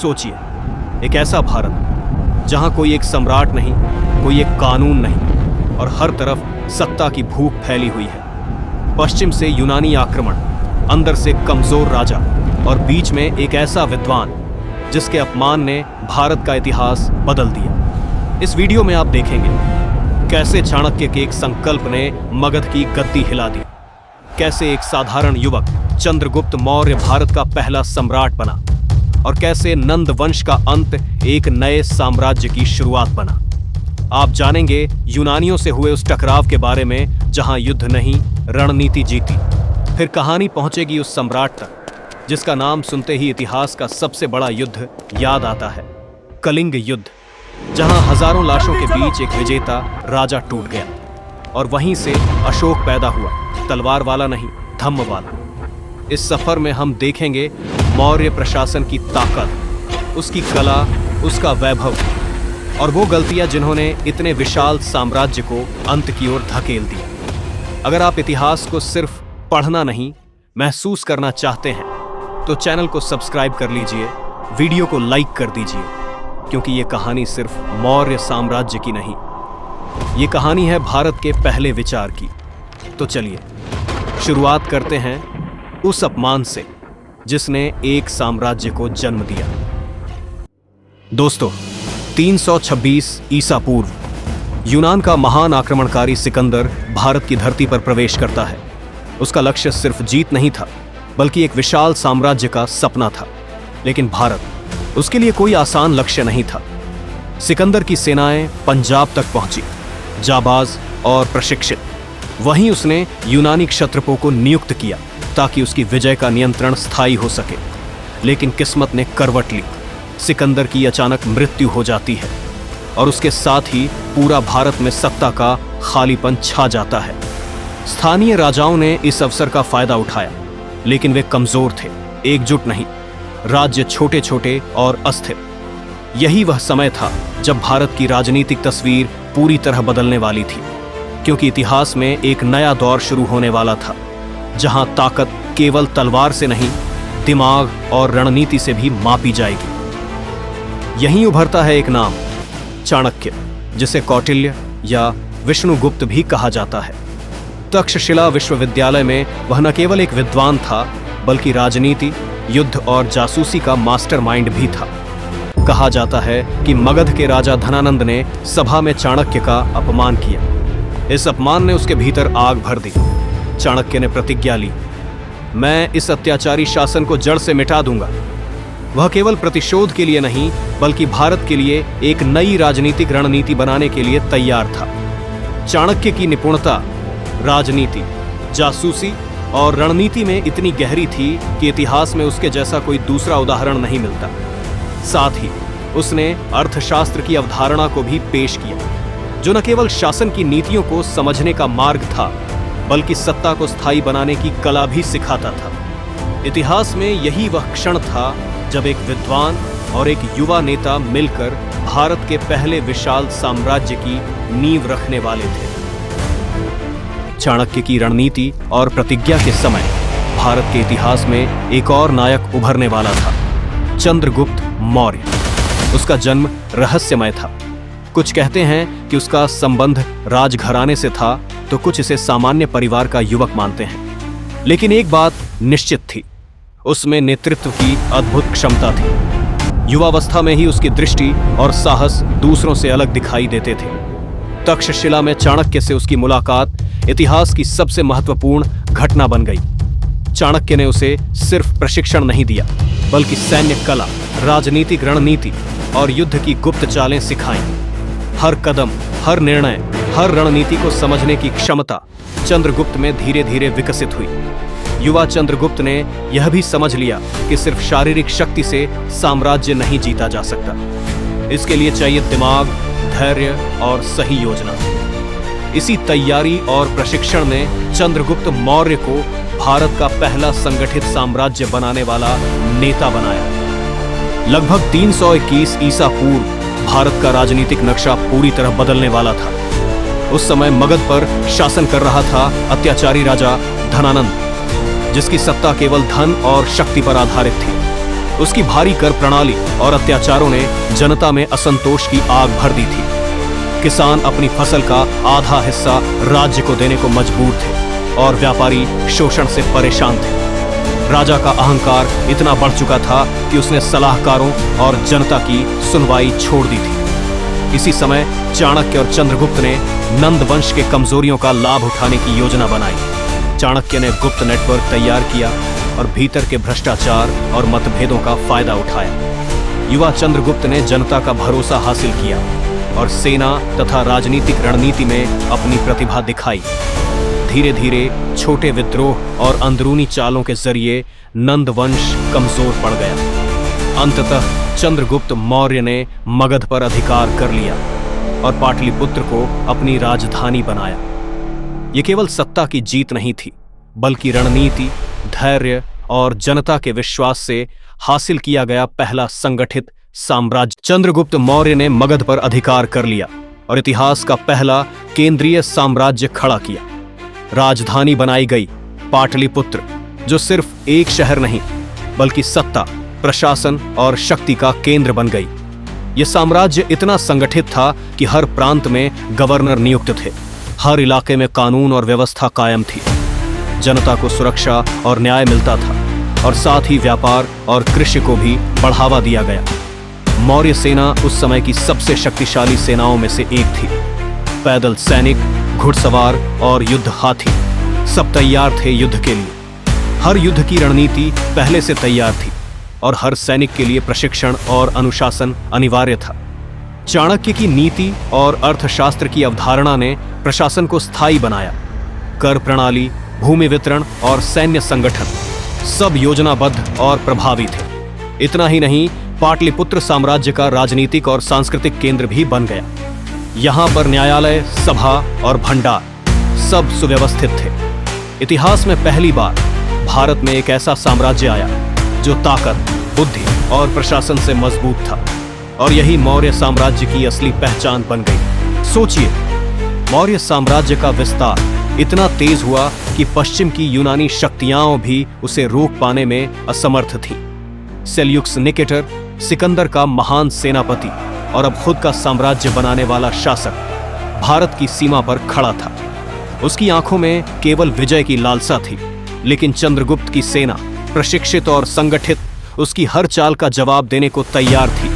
सोचिए, एक ऐसा भारत जहां कोई एक सम्राट नहीं, कोई एक कानून नहीं और हर तरफ सत्ता की भूख फैली हुई है। पश्चिम से यूनानी आक्रमण, अंदर से कमजोर राजा और बीच में एक ऐसा विद्वान जिसके अपमान ने भारत का इतिहास बदल दिया। इस वीडियो में आप देखेंगे कैसे चाणक्य के एक संकल्प ने मगध की गद्दी हिला दी, कैसे एक साधारण युवक चंद्रगुप्त मौर्य भारत का पहला सम्राट बना और कैसे नंद वंश का अंत एक नए साम्राज्य की शुरुआत बना। आप जानेंगे यूनानियों से हुए उस टकराव के बारे में जहां युद्ध नहीं, रणनीति जीती। फिर कहानी पहुंचेगी उस सम्राट तक जिसका नाम सुनते ही इतिहास का सबसे बड़ा युद्ध याद आता है, कलिंग युद्ध, जहां हजारों लाशों के बीच एक विजेता राजा टूट गया और वहीं से अशोक पैदा हुआ, तलवार वाला नहीं, धम्म वाला। इस सफर में हम देखेंगे मौर्य प्रशासन की ताकत, उसकी कला, उसका वैभव और वो गलतियां जिन्होंने इतने विशाल साम्राज्य को अंत की ओर धकेल दिया। अगर आप इतिहास को सिर्फ पढ़ना नहीं, महसूस करना चाहते हैं तो चैनल को सब्सक्राइब कर लीजिए, वीडियो को लाइक कर दीजिए, क्योंकि ये कहानी सिर्फ मौर्य साम्राज्य की नहीं, ये कहानी है भारत के पहले विचार की। तो चलिए शुरुआत करते हैं उस अपमान से जिसने एक साम्राज्य को जन्म दिया। दोस्तों, 326 ईसा पूर्व यूनान का महान आक्रमणकारी सिकंदर भारत की धरती पर प्रवेश करता है। उसका लक्ष्य सिर्फ जीत नहीं था, बल्कि एक विशाल साम्राज्य का सपना था। लेकिन भारत उसके लिए कोई आसान लक्ष्य नहीं था। सिकंदर की सेनाएं पंजाब तक पहुंची, जाबाज और प्रशिक्षित। वहीं उसने यूनानी क्षत्रपों को नियुक्त किया ताकि उसकी विजय का नियंत्रण स्थायी हो सके। लेकिन किस्मत ने करवट ली, सिकंदर की अचानक मृत्यु हो जाती है और उसके साथ ही पूरा भारत में सत्ता का खालीपन छा जाता है। स्थानीय राजाओं ने इस अवसर का फायदा उठाया, लेकिन वे कमजोर थे, एकजुट नहीं, राज्य छोटे छोटे और अस्थिर। यही वह समय था जब भारत की राजनीतिक तस्वीर पूरी तरह बदलने वाली थी, क्योंकि इतिहास में एक नया दौर शुरू होने वाला था जहां ताकत केवल तलवार से नहीं, दिमाग और रणनीति से भी मापी जाएगी। यहीं उभरता है एक नाम, चाणक्य, जिसे कौटिल्य या विष्णुगुप्त भी कहा जाता है। तक्षशिला विश्वविद्यालय में वह न केवल एक विद्वान था, बल्कि राजनीति, युद्ध और जासूसी का मास्टरमाइंड भी था। कहा जाता है कि मगध के राजा धनानंद ने सभा में चाणक्य का अपमान किया। इस अपमान ने उसके भीतर आग भर दी। चाणक्य ने प्रतिज्ञा ली, मैं इस अत्याचारी शासन को जड़ से मिटा दूंगा। वह केवल प्रतिशोध के लिए नहीं, बल्कि भारत के लिए एक नई राजनीतिक रणनीति बनाने के लिए तैयार था। चाणक्य की निपुणता राजनीति, जासूसी और रणनीति में इतनी गहरी थी कि इतिहास में उसके जैसा कोई दूसरा उदाहरण नहीं मिलता। साथ ही उसने अर्थशास्त्र की अवधारणा को भी पेश किया, जो न केवल शासन की नीतियों को समझने का मार्ग था, बल्कि सत्ता को स्थायी बनाने की कला भी सिखाता था। इतिहास में यही वह क्षण था जब एक विद्वान और एक युवा नेता मिलकर भारत के पहले विशाल साम्राज्य की नींव रखने वाले थे। चाणक्य की रणनीति और प्रतिज्ञा के समय भारत के इतिहास में एक और नायक उभरने वाला था, चंद्रगुप्त मौर्य। उसका जन्म रहस्यमय था। कुछ कहते हैं कि उसका संबंध राजघराने से था, तो कुछ इसे सामान्य परिवार का युवक मानते हैं। लेकिन एक बात निश्चित थी, उसमें नेतृत्व की अद्भुत क्षमता थी। युवावस्था में ही उसकी दृष्टि और साहस दूसरों से अलग दिखाई देते थे। तक्षशिला में चाणक्य से उसकी मुलाकात इतिहास की सबसे महत्वपूर्ण घटना बन गई। चाणक्य ने उसे सिर्फ प्रशिक्षण नहीं दिया, बल्कि सैन्य कला, राजनीतिक रणनीति और युद्ध की गुप्त चालें सिखाईं। हर कदम, हर निर्णय, हर रणनीति को समझने की क्षमता चंद्रगुप्त में धीरे धीरे विकसित हुई। युवा चंद्रगुप्त ने यह भी समझ लिया कि सिर्फ शारीरिक शक्ति से साम्राज्य नहीं जीता जा सकता। इसके लिए चाहिए दिमाग, धैर्य और सही योजना। इसी तैयारी और प्रशिक्षण ने चंद्रगुप्त मौर्य को भारत का पहला संगठित साम्राज्य बनाने वाला नेता बनाया। लगभग 321 ईसा पूर्व भारत का राजनीतिक नक्शा पूरी तरह बदलने वाला था। उस समय मगध पर शासन कर रहा था अत्याचारी राजा धनानंद, जिसकी सत्ता केवल धन और शक्ति पर आधारित थी। उसकी भारी कर प्रणाली और अत्याचारों ने जनता में असंतोष की आग भर दी थी। किसान अपनी फसल का आधा हिस्सा राज्य को देने को मजबूर थे और व्यापारी शोषण से परेशान थे। राजा का अहंकार इतना बढ़ चुका था कि उसने सलाहकारों और जनता की सुनवाई छोड़ दी थी। इसी समय चाणक्य और चंद्रगुप्त ने नंद वंश के कमजोरियों का लाभ उठाने की योजना बनाई। चाणक्य ने गुप्त नेटवर्क तैयार किया और भीतर के भ्रष्टाचार और मतभेदों का फायदा उठाया। युवा चंद्रगुप्त ने जनता का भरोसा हासिल किया और सेना तथा राजनीतिक रणनीति में अपनी प्रतिभा दिखाई। धीरे धीरे छोटे विद्रोह और अंदरूनी चालों के जरिए नंद वंश कमजोर पड़ गया। अंततः चंद्रगुप्त मौर्य ने मगध पर अधिकार कर लिया और पाटलिपुत्र को अपनी राजधानी बनाया। यह केवल सत्ता की जीत नहीं थी, बल्कि रणनीति, धैर्य और जनता के विश्वास से हासिल किया गया पहला संगठित साम्राज्य। चंद्रगुप्त मौर्य ने मगध पर अधिकार कर लिया और इतिहास का पहला केंद्रीय साम्राज्य खड़ा किया। राजधानी बनाई गई पाटलिपुत्र, जो सिर्फ एक शहर नहीं बल्कि सत्ता, प्रशासन और शक्ति का केंद्र बन गई। यह साम्राज्य इतना संगठित था कि हर प्रांत में गवर्नर नियुक्त थे, हर इलाके में कानून और व्यवस्था कायम थी, जनता को सुरक्षा और न्याय मिलता था और साथ ही व्यापार और कृषि को भी बढ़ावा दिया गया। मौर्य सेना उस समय की सबसे शक्तिशाली सेनाओं में से एक थी। पैदल सैनिक, घुड़सवार और युद्ध हाथी सब तैयार थे युद्ध के लिए। हर युद्ध की रणनीति पहले से तैयार थी और हर सैनिक के लिए प्रशिक्षण और अनुशासन अनिवार्य था। चाणक्य की नीति और अर्थशास्त्र की अवधारणा ने प्रशासन को स्थायी बनाया। कर प्रणाली, भूमि वितरण और सैन्य संगठन सब योजनाबद्ध और प्रभावी थे। इतना ही नहीं, पाटलिपुत्र साम्राज्य का राजनीतिक और सांस्कृतिक केंद्र भी बन गया। यहां पर न्यायालय, सभा और भंडार सब सुव्यवस्थित थे। इतिहास में पहली बार भारत में एक ऐसा साम्राज्य आया जो ताकत, बुद्धि और प्रशासन से मजबूत था, और यही मौर्य साम्राज्य की असली पहचान बन गई। सोचिए, मौर्य साम्राज्य का विस्तार इतना तेज हुआ कि पश्चिम की यूनानी शक्तियां भी उसे रोक पाने में असमर्थ थीं। सेल्यूकस निकेटर, सिकंदर का महान सेनापति और अब खुद का साम्राज्य बनाने वाला शासक, भारत की सीमा पर खड़ा था। उसकी आंखों में केवल विजय की लालसा थी, लेकिन चंद्रगुप्त की सेना प्रशिक्षित और संगठित उसकी हर चाल का जवाब देने को तैयार थी।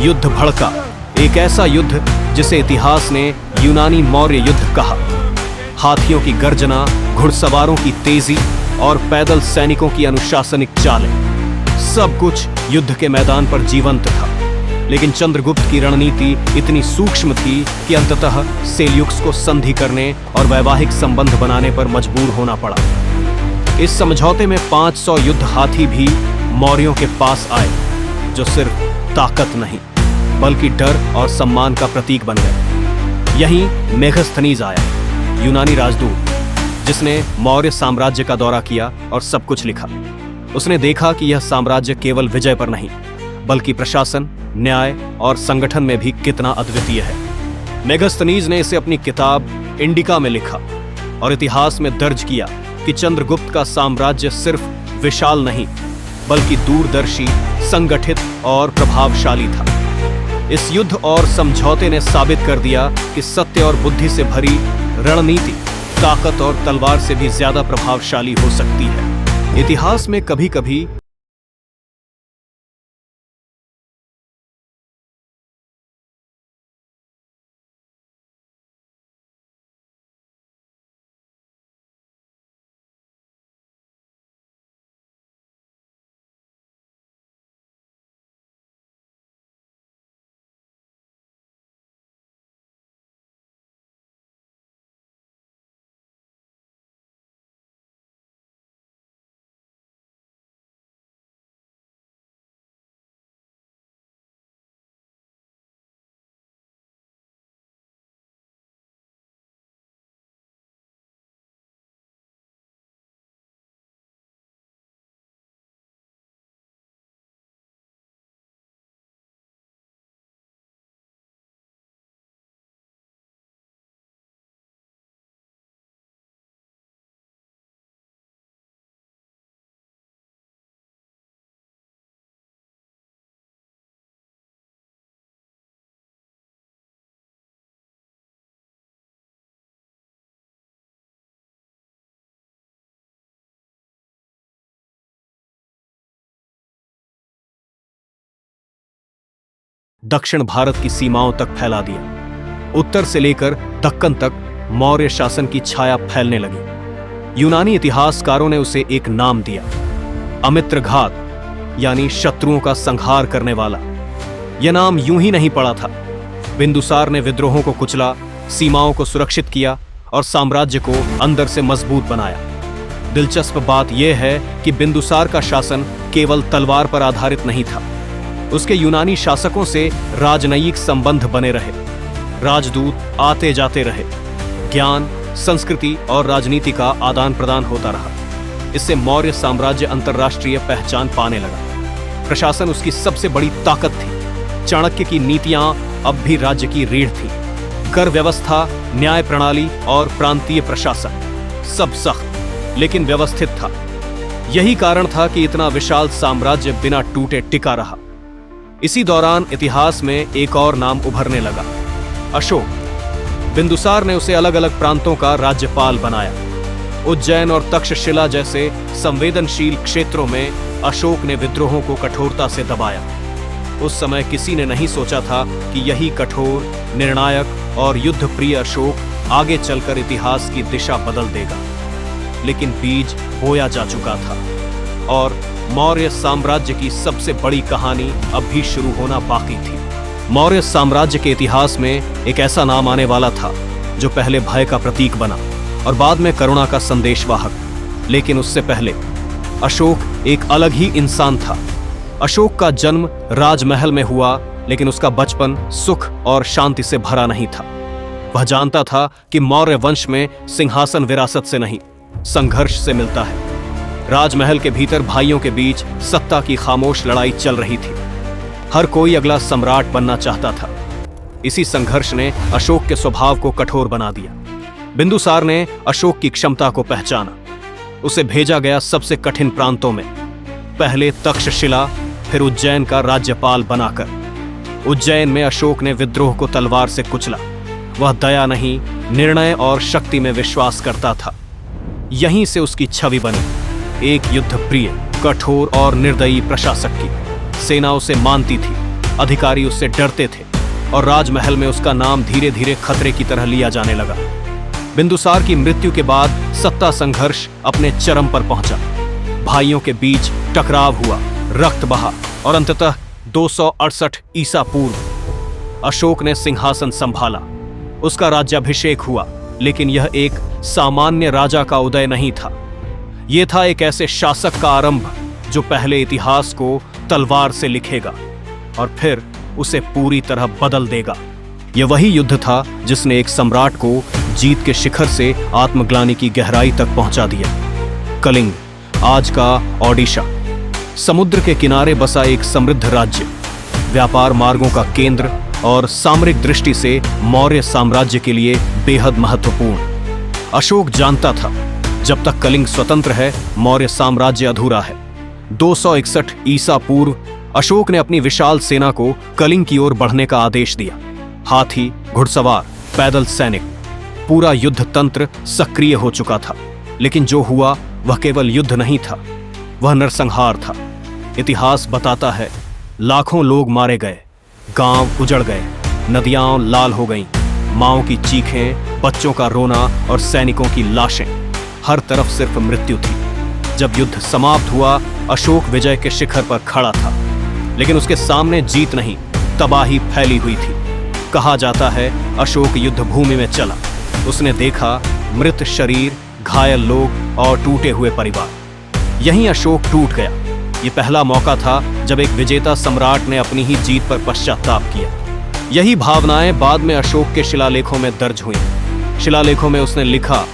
युद्ध भड़का, एक ऐसा युद्ध जिसे इतिहास ने यूनानी मौर्य युद्ध कहा। हाथियों की गर्जना, घुड़सवारों की तेजी और पैदल सैनिकों की अनुशासनिक चालें, सब कुछ युद्ध के मैदान पर जीवंत था। लेकिन चंद्रगुप्त की रणनीति इतनी सूक्ष्म थी कि अंततः सेल्यूकस को संधि करने और वैवाहिक संबंध बनाने पर मजबूर होना पड़ा। इस समझौते में 500 युद्ध हाथी भी मौर्यों के पास आए, जो सिर्फ ताकत नहीं बल्कि डर और सम्मान का प्रतीक बन गए। यहीं मेगस्थनीज आया, यूनानी राजदूत, जिसने मौर्य साम्राज्य का दौरा किया और सब कुछ लिखा। उसने देखा कि यह साम्राज्य केवल विजय पर नहीं बल्कि प्रशासन, न्याय और संगठन में भी कितना अद्वितीय है। मेगस्थनीज ने इसे अपनी किताब इंडिका में लिखा और इतिहास में दर्ज किया कि चंद्रगुप्त का साम्राज्य सिर्फ विशाल नहीं बल्कि दूरदर्शी, संगठित और प्रभावशाली था। इस युद्ध और समझौते ने साबित कर दिया कि सत्य और बुद्धि से भरी रणनीति ताकत और तलवार से भी ज्यादा प्रभावशाली हो सकती है। इतिहास में कभी-कभी दक्षिण भारत की सीमाओं तक फैला दिया। उत्तर से लेकर दक्कन तक मौर्य शासन की छाया फैलने लगी। यूनानी इतिहासकारों ने उसे एक नाम दिया, अमित्रघात, यानी शत्रुओं का संहार करने वाला। यह नाम यूं ही नहीं पड़ा था। बिंदुसार ने विद्रोहों को कुचला, सीमाओं को सुरक्षित किया और साम्राज्य को अंदर से मजबूत बनाया। दिलचस्प बात यह है कि बिंदुसार का शासन केवल तलवार पर आधारित नहीं था। उसके यूनानी शासकों से राजनयिक संबंध बने रहे, राजदूत आते जाते रहे, ज्ञान, संस्कृति और राजनीति का आदान प्रदान होता रहा। इससे मौर्य साम्राज्य अंतर्राष्ट्रीय पहचान पाने लगा। प्रशासन उसकी सबसे बड़ी ताकत थी। चाणक्य की नीतियां अब भी राज्य की रीढ़ थी। कर व्यवस्था, न्याय प्रणाली और प्रांतीय प्रशासन सब सख्त लेकिन व्यवस्थित था। यही कारण था कि इतना विशाल साम्राज्य बिना टूटे टिका रहा। इसी दौरान इतिहास में एक और नाम उभरने लगा, अशोक। बिंदुसार ने उसे अलग अलग प्रांतों का राज्यपाल बनाया। उज्जैन और तक्षशिला जैसे संवेदनशील क्षेत्रों में अशोक ने विद्रोहों को कठोरता से दबाया। उस समय किसी ने नहीं सोचा था कि यही कठोर, निर्णायक और युद्धप्रिय अशोक आगे चलकर इतिहास की दिशा बदल देगा। लेकिन बीज बोया जा चुका था और मौर्य साम्राज्य की सबसे बड़ी कहानी अब भी शुरू होना बाकी थी। मौर्य साम्राज्य के इतिहास में एक ऐसा नाम आने वाला था जो पहले भय का प्रतीक बना और बाद में करुणा का संदेशवाहक। लेकिन उससे पहले अशोक एक अलग ही इंसान था। अशोक का जन्म राजमहल में हुआ, लेकिन उसका बचपन सुख और शांति से भरा नहीं था। वह जानता था कि मौर्य वंश में सिंहासन विरासत से नहीं, संघर्ष से मिलता है। राजमहल के भीतर भाइयों के बीच सत्ता की खामोश लड़ाई चल रही थी। हर कोई अगला सम्राट बनना चाहता था। इसी संघर्ष ने अशोक के स्वभाव को कठोर बना दिया। बिंदुसार ने अशोक की क्षमता को पहचाना। उसे भेजा गया सबसे कठिन प्रांतों में, पहले तक्षशिला, फिर उज्जैन का राज्यपाल बनाकर। उज्जैन में अशोक ने विद्रोह को तलवार से कुचला। वह दया नहीं, निर्णय और शक्ति में विश्वास करता था। यहीं से उसकी छवि बनी, एक युद्धप्रिय, कठोर और निर्दयी प्रशासक की। सेना उसे मानती थी, अधिकारी उससे डरते थे और राजमहल में उसका नाम धीरे धीरे खतरे की तरह लिया जाने लगा। बिंदुसार की मृत्यु के बाद सत्ता संघर्ष अपने चरम पर पहुंचा। भाइयों के बीच टकराव हुआ, रक्त बहा और अंततः 268 ईसा पूर्व अशोक ने सिंहासन संभाला। उसका राज्याभिषेक हुआ, लेकिन यह एक सामान्य राजा का उदय नहीं था। यह था एक ऐसे शासक का आरंभ जो पहले इतिहास को तलवार से लिखेगा और फिर उसे पूरी तरह बदल देगा। यह वही युद्ध था जिसने एक सम्राट को जीत के शिखर से आत्मग्लानि की गहराई तक पहुंचा दिया। कलिंग, आज का ओडिशा, समुद्र के किनारे बसा एक समृद्ध राज्य, व्यापार मार्गों का केंद्र और सामरिक दृष्टि से मौर्य साम्राज्य के लिए बेहद महत्वपूर्ण। अशोक जानता था, जब तक कलिंग स्वतंत्र है, मौर्य साम्राज्य अधूरा है। 261 ईसा पूर्व अशोक ने अपनी विशाल सेना को कलिंग की ओर बढ़ने का आदेश दिया। हाथी, घुड़सवार, पैदल सैनिक, पूरा युद्ध तंत्र सक्रिय हो चुका था। लेकिन जो हुआ वह केवल युद्ध नहीं था, वह नरसंहार था। इतिहास बताता है, लाखों लोग मारे गए, गांव उजड़ गए, नदियां लाल हो गईं, माओं की चीखें, बच्चों का रोना और सैनिकों की लाशें, हर तरफ सिर्फ मृत्यु थी। जब युद्ध समाप्त हुआ, अशोक विजय के शिखर पर खड़ा था, लेकिन उसके सामने जीत नहीं, तबाही फैली हुई थी। कहा जाता है, अशोक युद्ध भूमि में चला। उसने देखा मृत शरीर, घायल लोग और टूटे हुए परिवार। यहीं अशोक टूट गया। यह पहला मौका था जब एक विजेता सम्राट ने अपनी ही जीत पर पश्चाताप किया। यही भावनाएं बाद में अशोक के शिलालेखों में दर्ज हुईं। शिलालेखों में उसने लिखा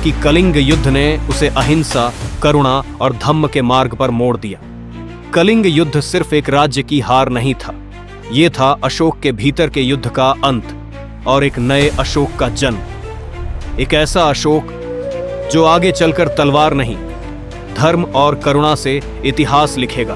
कि कलिंग युद्ध ने उसे अहिंसा, करुणा और धम्म के मार्ग पर मोड़ दिया। कलिंग युद्ध सिर्फ एक राज्य की हार नहीं था, यह था अशोक के भीतर के युद्ध का अंत और एक नए अशोक का जन्म। एक ऐसा अशोक जो आगे चलकर तलवार नहीं, धर्म और करुणा से इतिहास लिखेगा।